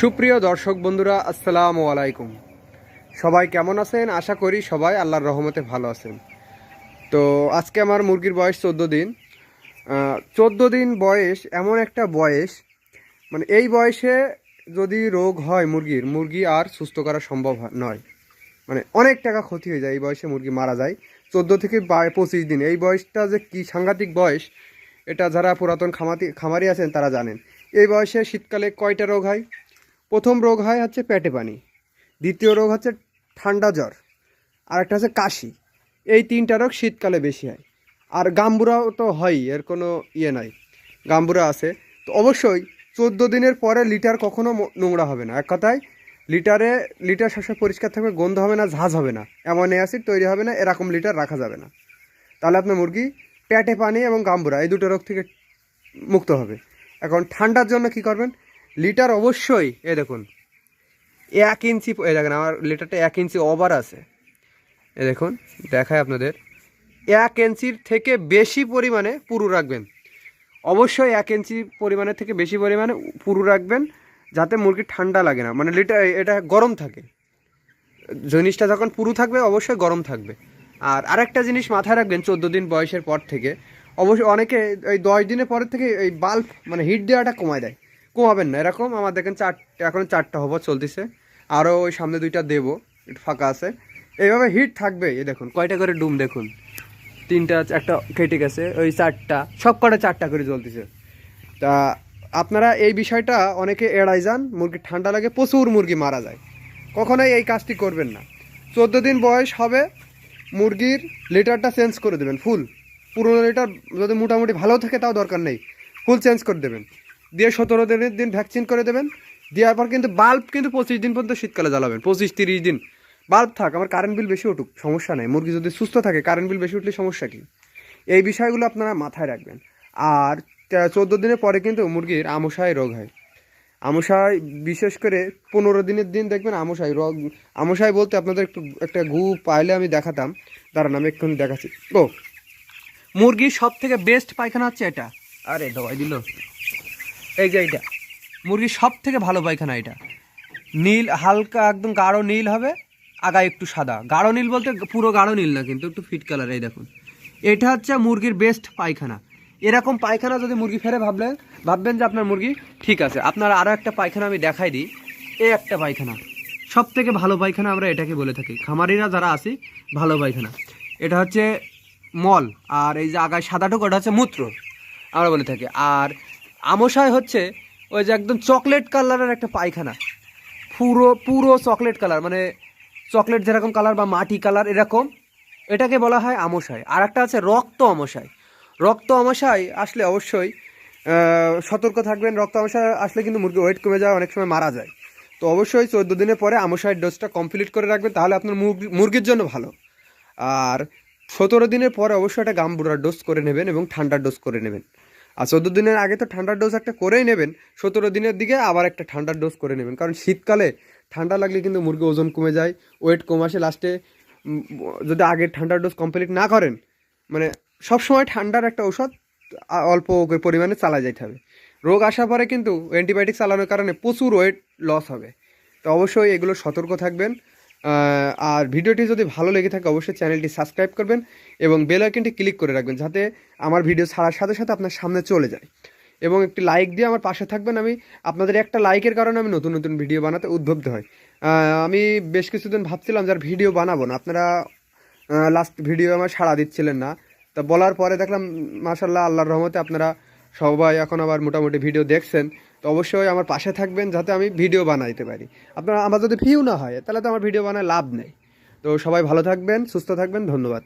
সুপ্রিয় দর্শক বন্ধুরা, আসসালামু আলাইকুম। সবাই কেমন আছেন? আশা করি সবাই আল্লাহর রহমতে ভালো আছেন। তো আজকে আমার মুরগির বয়স 14 দিন। 14 দিন বয়স এমন একটা বয়স, মানে এই বয়সে যদি রোগ হয় মুরগি আর সুস্থ করা সম্ভব নয়। মানে অনেক টাকা ক্ষতি হয়ে যায়, এই বয়সে মুরগি মারা যায়। 14 থেকে 25 দিন, এই বয়সটা যে কি সাংঘাতিক বয়স, এটা যারা পুরাতন খামারি আছেন তারা জানেন। এই বয়সে শীতকালে কয়টা রোগ হয়? প্রথম রোগ হচ্ছে পেটে পানি, দ্বিতীয় রোগ হচ্ছে ঠান্ডা জ্বর, আর একটা হচ্ছে কাশি। এই তিনটা রোগ শীতকালে বেশি হয়। আর গাম্বুরাও তো হয়, এর কোনো ইয়ে নাই, গাম্বুরা আছে। তো অবশ্যই 14 দিনের পরে লিটার কখনো নোংরা হবে না। এক কথায় লিটার সবসময় পরিষ্কার থাকবে, গন্ধ হবে না, ঝাঁঝ হবে না, অ্যামোনিয়া অ্যাসিড তৈরি হবে না, এরকম লিটার রাখা যাবে না। তাহলে আপনার মুরগি পেটে পানি এবং গাম্বুরা এই দুটো রোগ থেকে মুক্ত হবে। এখন ঠান্ডার জন্য কি করবেন? লিটার অবশ্যই দেখুন 1 ইঞ্চি, দেখেন আমার লিটারটা 1 ইঞ্চি ওভার আছে। দেখুন, দেখায় আপনাদের, 1 ইঞ্চির থেকে বেশি পরিমাণে পুরু রাখবেন। অবশ্যই 1 ইঞ্চি পরিমাণের থেকে বেশি পরিমাণে পুরু রাখবেন, যাতে মুরগির ঠান্ডা লাগে না, মানে লিটার এটা গরম থাকে। জিনিসটা যখন পুরু থাকবে অবশ্যই গরম থাকবে। আর আরেকটা জিনিস মাথায় রাখবেন, 14 দিন বয়সের পর থেকে অবশ্যই অনেকে এই 10 দিনের পরের থেকে এই বাল্ব মানে হিট দেওয়াটা কমায় দেয়। কমাবেন না। এরকম আমার দেখেন এখন 4টা হবো চলতেছে, আরও ওই সামনে 2টা দেবো, একটু ফাঁকা আছে। এইভাবে হিট থাকবে। এই দেখুন কয়টা করে ডুম, দেখুন 3টা, একটা কেটে গেছে, ওই 4টা, সব কটা 4টা করে জ্বলতেছে। তা আপনারা এই বিষয়টা অনেকে এড়াই যান, মুরগির ঠান্ডা লাগে, প্রচুর মুরগি মারা যায়। কখনোই এই কাজটি করবেন না। 14 দিন বয়স হবে, মুরগির লিটারটা চেঞ্জ করে দেবেন ফুল। পুরোনো লিটার যদি মোটামুটি ভালো থাকে তাও দরকার নেই, ফুল চেঞ্জ করে দেবেন। দিয়ে 17 দিনের দিন ভ্যাকসিন করে দেবেন। দেওয়ার পর কিন্তু বাল্ব কিন্তু 25 দিন পর্যন্ত শীতকালে জ্বালাবেন। 25-30 দিন বাল্ব থাক, আমার কারেন্ট বিল বেশি উঠুক, সমস্যা নেই। মুরগি যদি সুস্থ থাকে, কারেন্ট বিল বেশি উঠলে সমস্যা কী? এই বিষয়গুলো আপনারা মাথায় রাখবেন। আর 14 দিনের পরে কিন্তু মুরগির আমশায় রোগ হয়। আমশায় বিশেষ করে 15 দিনের দিন দেখবেন আমশায় রোগ। আমশায় বলতে আপনাদের একটা গু পাইলে আমি দেখাতাম, দাঁড়ান আমি এক্ষুনি দেখাচ্ছি। মুরগির সব থেকে বেস্ট পায়খানা হচ্ছে এটা। আরে দবাই দিল, এই যে এইটা মুরগির সব থেকে ভালো পায়খানা। এটা নীল, হালকা একদম গাঢ় নীল হবে, আগায় একটু সাদা। গাঢ় নীল বলতে পুরো গাঢ় নীল না, কিন্তু একটু ফিট কালার। এই দেখুন, এটা হচ্ছে মুরগির বেস্ট পায়খানা। এরকম পায়খানা যদি মুরগি ফেরে ভাববেন যে আপনার মুরগি ঠিক আছে। আপনার আরও একটা পায়খানা আমি দেখাই দিই। এই একটা পায়খানা সব থেকে ভালো পায়খানা, আমরা এটাকে বলে থাকি খামারিরা যারা আছি, ভালো পায়খানা। এটা হচ্ছে মল, আর এই যে আগায় সাদাটুকু ওটা হচ্ছে মূত্র, আমরা বলে থাকি। আর আমশায় হচ্ছে ওই যে একদম চকলেট কালারের একটা পায়খানা, পুরো চকলেট কালার, মানে চকলেট যেরকম কালার বা মাটি কালার এরকম, এটাকে বলা হয় আমশায়। আর একটা আছে রক্ত আমশায়। রক্ত আমশায় আসলে অবশ্যই সতর্ক থাকবেন। রক্ত আমশায় আসলে কিন্তু মুরগি ওয়েট কমে যায়, অনেক সময় মারা যায়। তো অবশ্যই 14 দিনের পরে আমশায়ের ডোজটা কমপ্লিট করে রাখবেন, তাহলে আপনার মুরগির জন্য ভালো। আর 17 দিনের পরে অবশ্যই একটা গাম্বুরার ডোজ করে নেবেন এবং ঠান্ডার ডোজ করে নেবেন। আর 14 দিনের আগে তো ঠান্ডার ডোজ একটা করেই নেবেন, 17 দিনের দিকে আবার একটা ঠান্ডার ডোজ করে নেবেন। কারণ শীতকালে ঠান্ডা লাগলে কিন্তু মুরগি ওজন কমে যায়, ওয়েট কম আসে লাস্টে। যদি আগে ঠান্ডার ডোজ কমপ্লিট না করেন, মানে সবসময় ঠান্ডার একটা ঔষধ অল্প পরিমাণে চালা যাইতে হবে। রোগ আসার পরে কিন্তু অ্যান্টিবায়োটিক চালানোর কারণে প্রচুর ওয়েট লস হবে। তো অবশ্যই এগুলো সতর্ক থাকবেন। আর ভিডিওটি যদি ভালো লেগে থাকে অবশ্যই চ্যানেলটি সাবস্ক্রাইব করবেন এবং বেল আইকনটি ক্লিক করে রাখবেন, যাতে আমার ভিডিও ছাড়ার সাথে সাথে আপনার সামনে চলে যায়। এবং একটি লাইক দিয়ে আমার পাশে থাকবেন। আমি আপনাদের একটা লাইকের কারণে আমি নতুন নতুন ভিডিও বানাতে উদ্বুদ্ধ হই। আমি বেশ কিছুদিন ভাবছিলাম যে আর ভিডিও বানাবো না, আপনারা লাস্ট ভিডিও আমার সাড়া দিচ্ছিলেন না। তা বলার পরে দেখলাম মাশাআল্লাহ, আল্লাহর রহমতে আপনারা সবাই এখন আবার মোটামুটি ভিডিও দেখছেন। তো অবশ্যই আমার পাশে থাকবেন, যাতে আমি ভিডিও বানাইতে পারি। আপনারা আমার যদি ভিউ না হয় তাহলে তো আমার ভিডিও বানায় লাভ নেই। তো সবাই ভালো থাকবেন, সুস্থ থাকবেন, ধন্যবাদ।